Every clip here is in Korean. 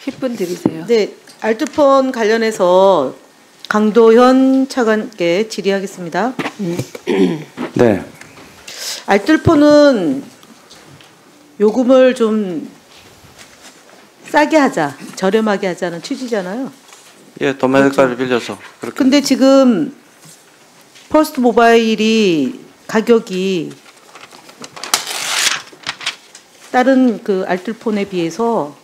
10분 드리세요. 네, 알뜰폰 관련해서 강도현 차관께 질의하겠습니다. 네. 알뜰폰은 요금을 좀 싸게 하자, 저렴하게 하자는 취지잖아요. 예, 도매가를 빌려서 그렇게. 근데 지금 퍼스트 모바일이 가격이 다른 그 알뜰폰에 비해서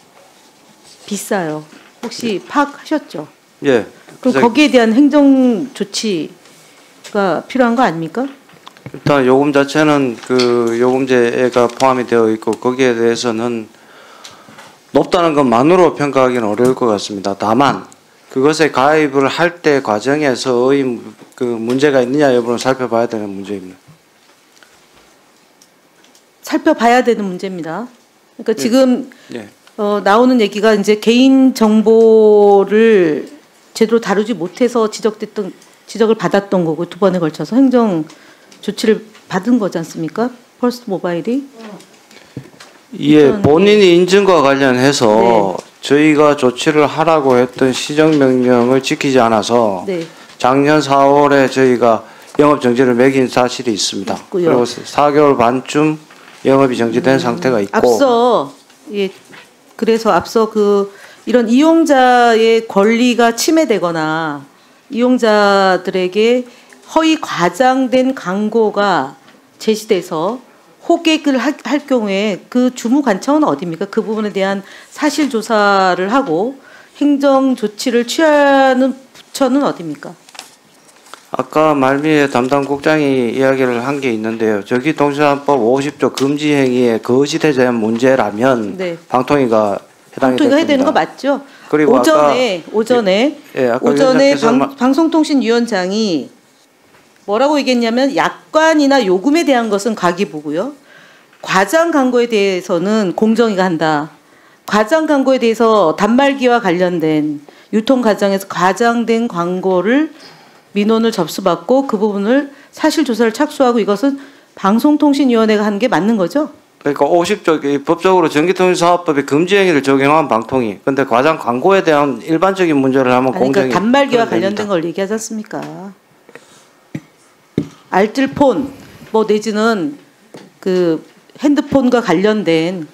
비싸요. 혹시 파악하셨죠? 예. 그럼 거기에 대한 행정 조치가 필요한 거 아닙니까? 일단 요금 자체는 그 요금제가 포함이 되어 있고 거기에 대해서는 높다는 것만으로 평가하기는 어려울 것 같습니다. 다만 그것에 가입을 할 때 과정에서의 그 문제가 있느냐 여부는 살펴봐야 되는 문제입니다. 살펴봐야 되는 문제입니다. 그러니까 지금 예. 나오는 얘기가 이제 개인 정보를 제대로 다루지 못해서 지적을 받았던 거고 두 번에 걸쳐서 행정 조치를 받은 거지 않습니까? 퍼스트 모바일이. 예, 본인이 인증과 관련해서 네. 저희가 조치를 하라고 했던 시정명령을 지키지 않아서 네. 작년 4월에 저희가 영업 정지를 매긴 사실이 있습니다. 있고요. 그리고 4개월 반쯤 영업이 정지된 상태가 있고. 앞서 그래서 앞서 이런 이용자의 권리가 침해되거나 이용자들에게 허위 과장된 광고가 제시돼서 호객을 할 경우에 그 주무관청은 어디입니까? 그 부분에 대한 사실 조사를 하고 행정 조치를 취하는 부처는 어디입니까? 아까 말미에 담당 국장이 이야기를 한 게 있는데요. 전기통신법 50조 금지 행위의 거짓에 대한 문제라면 네. 방통위가 해당이 방통위가 해야 됩니다. 되는 거 맞죠? 그리고 오전에 오전에 방송통신위원장이 뭐라고 얘기했냐면 약관이나 요금에 대한 것은 과기부고요. 과장 광고에 대해서는 공정위가 한다. 과장 광고에 대해서 단말기와 관련된 유통 과정에서 과장된 광고를 민원을 접수받고 그 부분을 사실 조사를 착수하고 이것은 방송통신위원회가 하는 게 맞는 거죠? 그러니까 50조 법적으로 전기통신사업법에 금지 행위를 적용한 방통위. 근데 과장 광고에 대한 일반적인 문제를 하면 공정위. 그러니까 단말기와 관련된 걸 얘기하지 않습니까? 알뜰폰 내지는 그 핸드폰과 관련된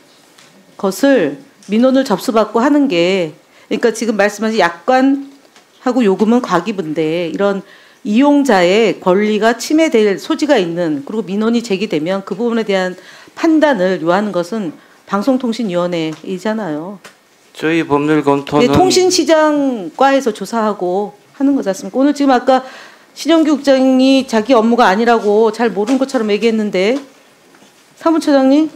것을 민원을 접수받고 하는 게 그러니까 지금 말씀하신 약관하고 요금은 과기부인데 이런 이용자의 권리가 침해될 소지가 있는 그리고 민원이 제기되면 그 부분에 대한 판단을 요하는 것은 방송통신위원회이잖아요. 저희 법률 검토는 통신시장과에서 조사하고 하는 거지 않습니까? 오늘 지금 아까 신영규 국장이 자기 업무가 아니라고 잘 모르는 것처럼 얘기했는데 사무처장님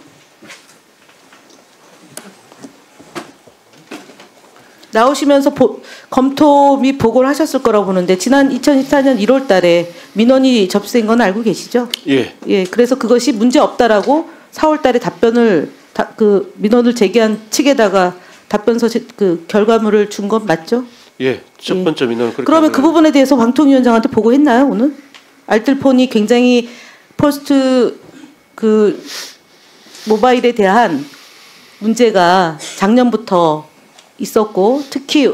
나오시면서 검토 및 보고를 하셨을 거라고 보는데 지난 2014년 1월 달에 민원이 접수된 건 알고 계시죠? 예. 예, 그래서 그것이 문제 없다라고 4월 달에 그 민원을 제기한 측에다가 답변서 그 결과물을 준 건 맞죠? 예. 첫 번째 민원은 그렇게. 그러면 그 부분에 대해서 방통위원장한테 보고했나요, 오늘? 알뜰폰이 굉장히 퍼스트 그 모바일에 대한 문제가 작년부터 있었고 특히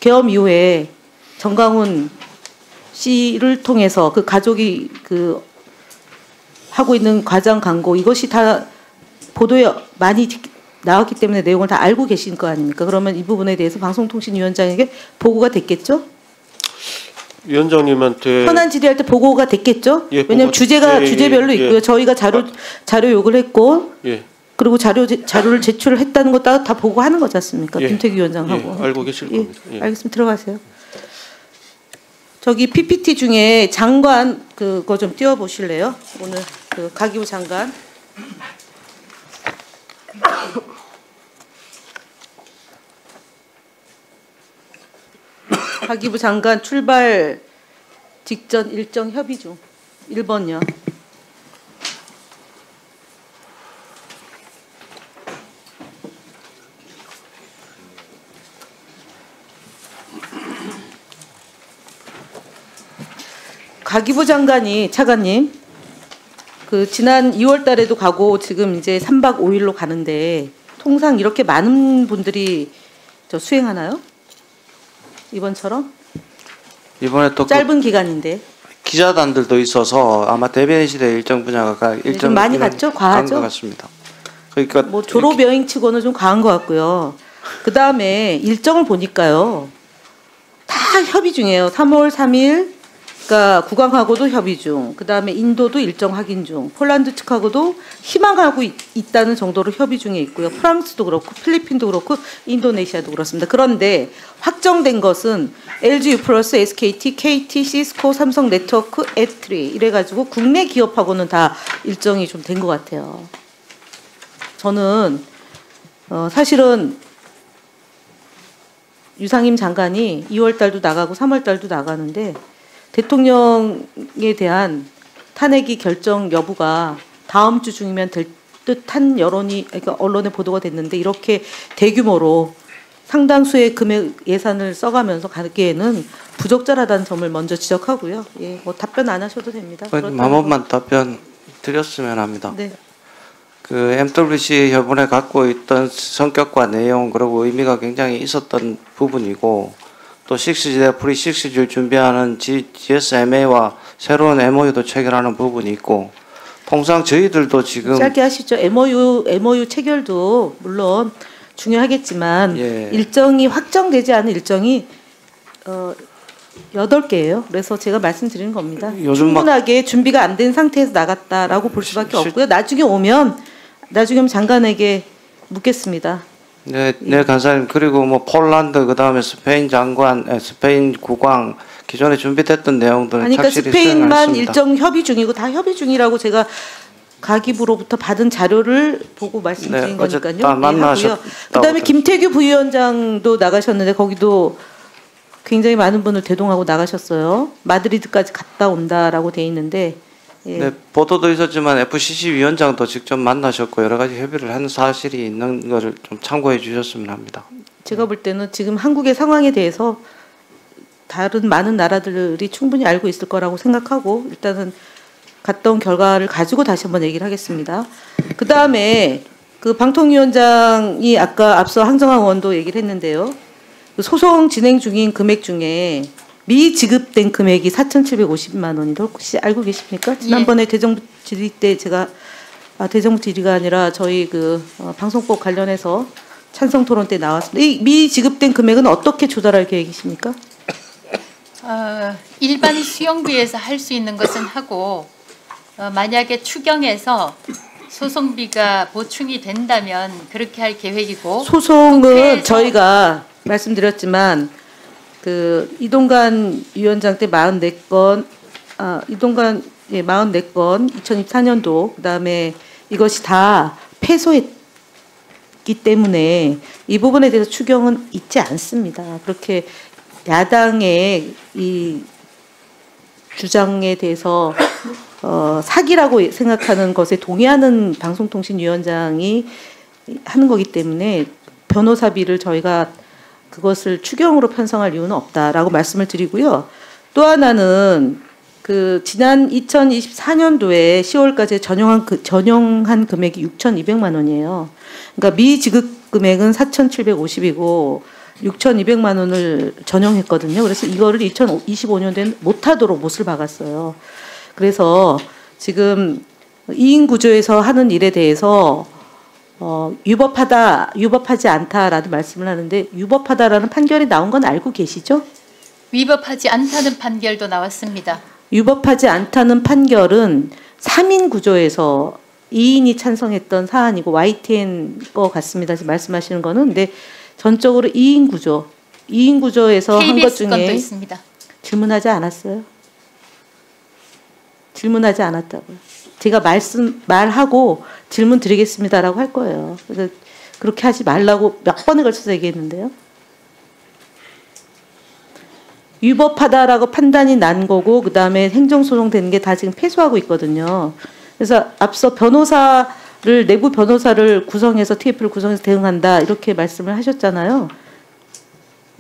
계엄 이후에 정강훈 씨를 통해서 그 가족이 그 하고 있는 과장 광고 이것이 다 보도에 많이 나왔기 때문에 내용을 다 알고 계신 거 아닙니까? 그러면 이 부분에 대해서 방송통신위원장에게 보고가 됐겠죠? 위원장님한테 현안 질의할 때 보고가 됐겠죠? 예, 왜냐하면 주제별로 예, 있고요. 저희가 자료 요구를 했고 예. 그리고 자료를 제출을 했다는 거 다 보고하는 거지 않습니까? 예. 김태규 위원장하고. 예, 알고 계실 겁니다. 예. 알겠습니다. 들어가세요. 저기 PPT 중에 장관 그거 좀 띄워 보실래요? 오늘 그 가기부 장관. 가기부 장관 출발 직전 일정 협의 중 1번요. 가기부 장관이 차관님 그 지난 2월 달에도 가고 지금 이제 3박 5일로 가는데 통상 이렇게 많은 분들이 수행하나요? 이번처럼? 이번에 또 짧은 기간인데. 기자단들도 있어서 아마 대변인실의 일정 분야가 일정 좀 많이 갔죠? 과하죠? 것 같습니다. 그러니까 뭐 졸업 여행치고는 좀 과한 것 같고요. 그 다음에 일정을 보니까요, 다 협의 중이에요. 3월 3일, 그러니까 국왕하고도 협의 중, 그 다음에 인도도 일정 확인 중, 폴란드 측하고도 희망하고 있다는 정도로 협의 중에 있고요. 프랑스도 그렇고, 필리핀도 그렇고, 인도네시아도 그렇습니다. 그런데 확정된 것은 LG U+, SKT, KT, 시스코, 삼성 네트워크, 애트리 이래가지고 국내 기업하고는 다 일정이 좀 된 것 같아요. 저는 사실은 유상임 장관이 2월 달도 나가고 3월 달도 나가는데 대통령에 대한 탄핵이 결정 여부가 다음 주 중이면 될 듯한 여론이, 그러니까 언론에 보도가 됐는데 이렇게 대규모로 상당수의 금액 예산을 써가면서 가기에는 부적절하다는 점을 먼저 지적하고요. 예, 뭐 답변 안 하셔도 됩니다. 한 번만 답변 드렸으면 합니다. 네. 그 MWC 협원에 갖고 있던 성격과 내용 그리고 의미가 굉장히 있었던 부분이고 또 6G 프리6G를 준비하는 GSMA와 새로운 MOU도 체결하는 부분이 있고 통상 저희들도 지금 짧게 하시죠. MOU 체결도 물론 중요하겠지만 예. 일정이 확정되지 않은 일정이 8개예요. 그래서 제가 말씀드리는 겁니다. 충분하게 준비가 안 된 상태에서 나갔다라고 볼 수밖에 없고요. 나중에 오면 장관에게 묻겠습니다. 네, 간사님. 그리고 뭐 폴란드 그다음에 스페인 장관, 스페인 국왕 기존에 준비됐던 내용들은 그러니까 착실히 스페인만 수행했습니다. 일정 협의 중이고 다 협의 중이라고 제가 가기부로부터 받은 자료를 보고 말씀드린 거니까요. 다 만나셨다고. 그다음에 김태규 부위원장도 나가셨는데 거기도 굉장히 많은 분을 대동하고 나가셨어요. 마드리드까지 갔다 온다라고 돼 있는데. 예. 네, 보도도 있었지만 FCC 위원장도 직접 만나셨고 여러 가지 협의를 한 사실이 있는 것을 좀 참고해 주셨으면 합니다. 제가 볼 때는 지금 한국의 상황에 대해서 다른 많은 나라들이 충분히 알고 있을 거라고 생각하고 일단은 갔다 온 결과를 가지고 다시 한번 얘기를 하겠습니다. 그 다음에 그 방통위원장이 아까 앞서 황정화 의원도 얘기를 했는데요. 그 소송 진행 중인 금액 중에 미지급된 금액이 4,750만 원인데 혹시 알고 계십니까? 지난번에 대정부 질의 때 제가 대정부 질의가 아니라 저희 방송법 관련해서 찬성 토론 때 나왔습니다. 이 미지급된 금액은 어떻게 조달할 계획이십니까? 일반 수용비에서 할 수 있는 것은 하고 만약에 추경해서 소송비가 보충이 된다면 그렇게 할 계획이고 소송은 저희가 말씀드렸지만 이동관 위원장 때 44건, 이동관 44건 2024년도 그다음에 이것이 다 패소했기 때문에 이 부분에 대해서 추경은 있지 않습니다. 그렇게 야당의 이 주장에 대해서 사기라고 생각하는 것에 동의하는 방송통신위원장이 하는 거기 때문에 변호사비를 저희가 그것을 추경으로 편성할 이유는 없다라고 말씀을 드리고요. 또 하나는 지난 2024년도에 10월까지 전용한 금액이 6,200만 원이에요. 그러니까 미지급 금액은 4,750이고 6,200만 원을 전용했거든요. 그래서 이거를 2025년도에는 못하도록 못을 박았어요. 그래서 지금 이인 구조에서 하는 일에 대해서 유법하지 않다라는 말씀을 하는데 유법하다라는 판결이 나온 건 알고 계시죠? 위법하지 않다는 판결도 나왔습니다. 유법하지 않다는 판결은 3인 구조에서 2인이 찬성했던 사안이고 YTN 거 같습니다. 지금 말씀하시는 거는. 근데 전적으로 2인 구조에서 한 것 KBS 건도 중에 있습니다. 질문하지 않았어요? 질문하지 않았다고요. 제가 말하고 질문 드리겠습니다라고 할 거예요. 그래서 그렇게 하지 말라고 몇 번에 걸쳐서 얘기했는데요. 위법하다라고 판단이 난 거고 그다음에 행정소송 되는 게 다 지금 패소하고 있거든요. 그래서 앞서 내부 변호사를 구성해서 TF를 구성해서 대응한다 이렇게 말씀을 하셨잖아요.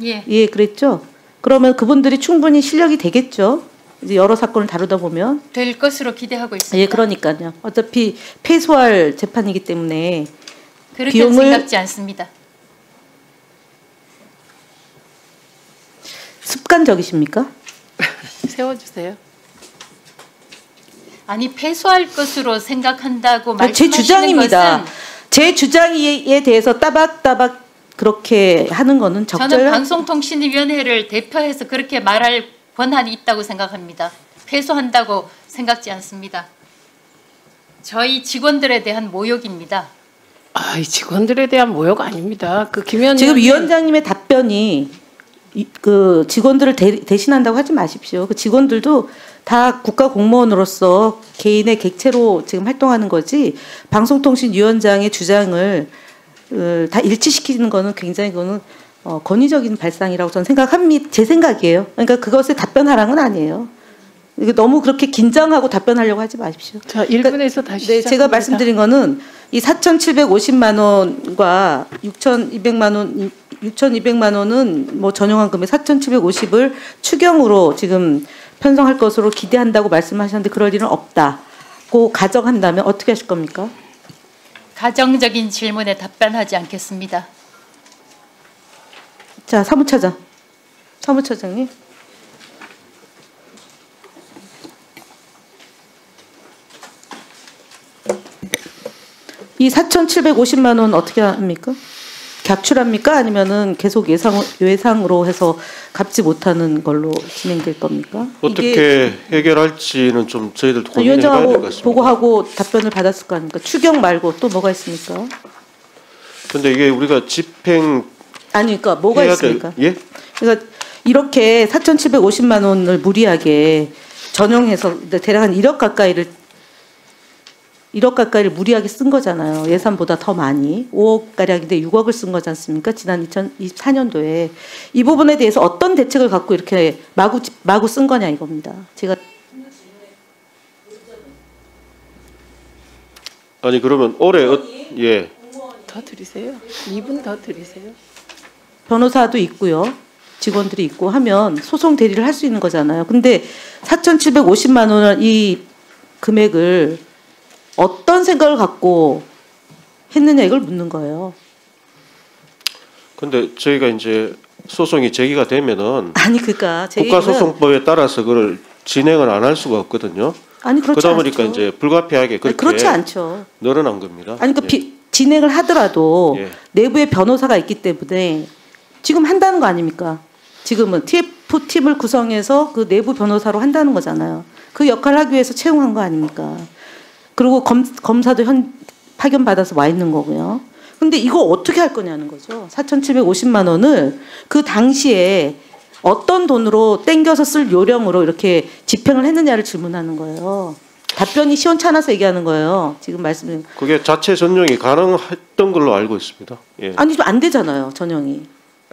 예, 그랬죠. 그러면 그분들이 충분히 실력이 되겠죠. 이제 여러 사건을 다루다 보면 될 것으로 기대하고 있습니다. 예, 그러니까요. 어차피 패소할 재판이기 때문에 그렇게 비용을 생각지 않습니다. 습관적이십니까? 세워주세요. 아니 패소할 것으로 생각한다고 제 말씀하시는 주장입니다. 것은 제 주장에 대해서 따박따박 그렇게 하는 거는 저는 적절한. 방송통신위원회를 대표해서 그렇게 말할 권한이 있다고 생각합니다. 패소한다고 생각지 않습니다. 저희 직원들에 대한 모욕입니다. 아, 이 직원들에 대한 모욕 아닙니다. 그 김 지금 의원님 위원장님의 답변이 그 직원들을 대신한다고 하지 마십시오. 그 직원들도 다 국가 공무원으로서 개인의 객체로 지금 활동하는 거지 방송통신위원장의 주장을 다 일치시키는 거는 굉장히 그거는 권위적인 발상이라고 저는 생각합니다. 제 생각이에요. 그러니까 그것에 답변하라는 건 아니에요. 이게 너무 그렇게 긴장하고 답변하려고 하지 마십시오. 자, 1분에서 다시 네, 제가 시작합니다. 말씀드린 거는 이 4,750만 원과 6,200만 원은 뭐 전용한 금액 4,750을 추경으로 지금 편성할 것으로 기대한다고 말씀하셨는데 그럴 일은 없다고 가정한다면 어떻게 하실 겁니까? 가정적인 질문에 답변하지 않겠습니다. 자, 사무처장님. 이 4,750만 원 어떻게 합니까? 객출합니까? 아니면은 계속 예상으로 해서 갚지 못하는 걸로 진행될 겁니까? 어떻게 해결할지는 좀 저희들도 고민해봐야 될 것 위원장하고 같습니다. 보고하고 답변을 받았을 거 아닙니까? 추경 말고 또 뭐가 있습니까? 근데 이게 우리가 집행 아니, 그러니까 뭐가 해야 있습니까? 예? 그러니까 이렇게 4,750만 원을 무리하게 전용해서 대략 한 1억 가까이를 무리하게 쓴 거잖아요. 예산보다 더 많이 5억 가량인데 6억을 쓴 거지 않습니까? 지난 2024년도에 이 부분에 대해서 어떤 대책을 갖고 이렇게 마구 쓴 거냐 이겁니다. 제가 아니 그러면 올해 예. 더 드리세요. 2분 더 드리세요. 변호사도 있고요. 직원들이 있고 하면 소송 대리를 할 수 있는 거잖아요. 근데 4,750만 원을 이 금액을 어떤 생각을 갖고 했느냐 이걸 묻는 거예요. 근데 저희가 이제 소송이 제기가 되면은 아니 그러니까 제 얘기는 국가소송법에 따라서 그걸 진행을 안 할 수가 없거든요. 아니 그렇지 그러다 않죠. 보니까 이제 불가피하게 그렇게 그렇지 않죠. 늘어난 겁니다. 아니 그 예. 진행을 하더라도 예. 내부에 변호사가 있기 때문에 지금 한다는 거 아닙니까? 지금은 TF팀을 구성해서 그 내부 변호사로 한다는 거잖아요. 그 역할을 하기 위해서 채용한 거 아닙니까? 그리고 검사도 파견 받아서 와 있는 거고요. 근데 이거 어떻게 할 거냐는 거죠. 4,750만 원을 그 당시에 어떤 돈으로 땡겨서 쓸 요령으로 이렇게 집행을 했느냐를 질문하는 거예요. 답변이 시원찮아서 얘기하는 거예요. 지금 말씀드린. 그게 자체 전용이 가능했던 걸로 알고 있습니다. 예. 아니 좀 안 되잖아요. 전용이.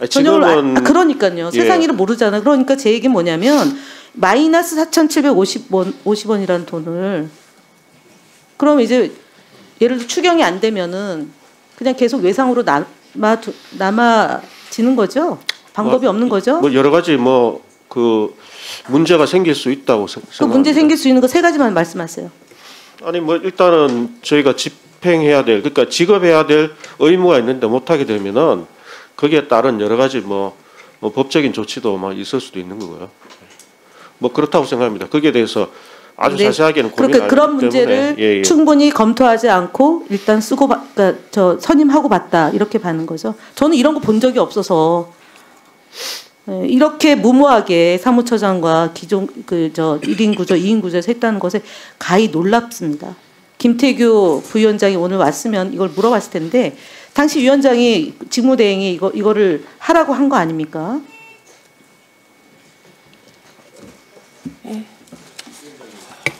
지금은 그러니까요. 예. 세상 일을 모르잖아요. 그러니까 제 얘기는 뭐냐면 마이너스 4,750원이라는 돈을 그럼 이제 예를 들어 추경이 안 되면은 그냥 계속 외상으로 남아지는 거죠. 방법이 없는 거죠. 뭐 여러 가지 그 문제가 생길 수 있다고 그 생각합니다. 문제 생길 수 있는 거 3가지만 말씀하세요. 아니 뭐 일단은 저희가 집행해야 될 그러니까 지급해야 될 의무가 있는데 못하게 되면은 거기에 따른 여러 가지 뭐 법적인 조치도 막 있을 수도 있는 거고요. 뭐 그렇다고 생각합니다. 거기에 대해서 아주 네. 자세하게는 고민을 그렇게 그런 문제를 예. 충분히 검토하지 않고 일단 그러니까 선임하고 봤다 이렇게 봐는 거죠. 저는 이런 거 본 적이 없어서 이렇게 무모하게 사무처장과 기존 1인 구조, 2인 구조에서 했다는 것에 가히 놀랍습니다. 김태규 부위원장이 오늘 왔으면 이걸 물어봤을 텐데 당시 위원장이 직무대행이 이거를 하라고 한 거 아닙니까?